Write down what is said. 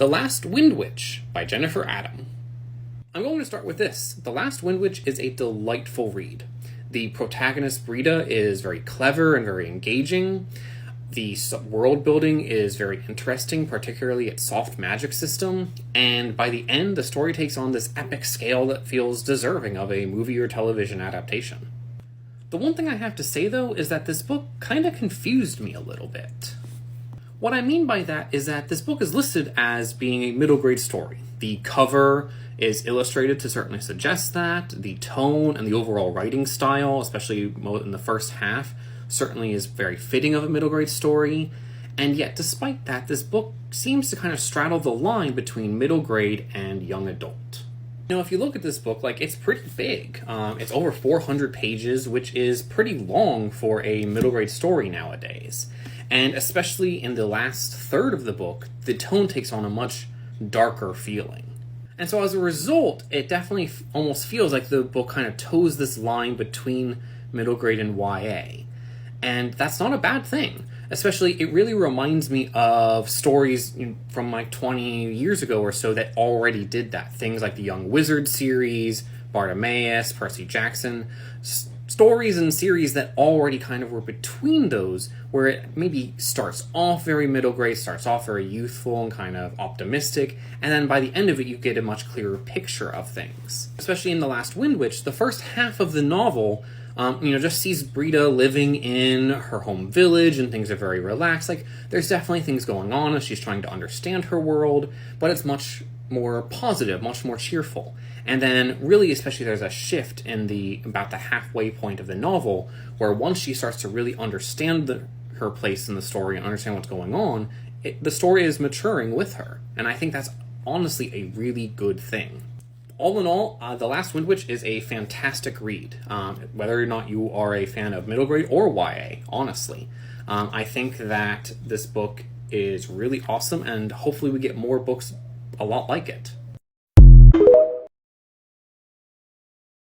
The Last Windwitch by Jennifer Adam. I'm going to start with this. The Last Windwitch is a delightful read. The protagonist, Brita, is very clever and very engaging. The world building is very interesting, particularly its soft magic system. And by the end, the story takes on this epic scale that feels deserving of a movie or television adaptation. The one thing I have to say, though, is that this book kind of confused me a little bit. What I mean by that is that this book is listed as being a middle grade story. The cover is illustrated to certainly suggest that. The tone and the overall writing style, especially in the first half, certainly is very fitting of a middle grade story. And yet, despite that, this book seems to kind of straddle the line between middle grade and young adult. You know, if you look at this book, it's pretty big. It's over 400 pages, which is pretty long for a middle grade story nowadays. And especially in the last third of the book, the tone takes on a much darker feeling. And so as a result, it definitely almost feels like the book kind of toes this line between middle grade and YA. And that's not a bad thing. Especially, it really reminds me of stories from 20 years ago or so that already did that. Things like the Young Wizard series, Bartimaeus, Percy Jackson. Stories and series that already kind of were between those, where it maybe starts off very middle grade, starts off very youthful and kind of optimistic, and then by the end of it you get a much clearer picture of things. Especially in The Last Windwitch, the first half of the novel just sees Brita living in her home village and things are very relaxed. There's definitely things going on as she's trying to understand her world, but it's much more positive, much more cheerful. And then really, especially, there's a shift in about the halfway point of the novel, where once she starts to really understand her place in the story and understand what's going on, the story is maturing with her. And I think that's honestly a really good thing. All in all, The Last Windwitch is a fantastic read, whether or not you are a fan of middle grade or YA, honestly. I think that this book is really awesome, and hopefully we get more books a lot like it.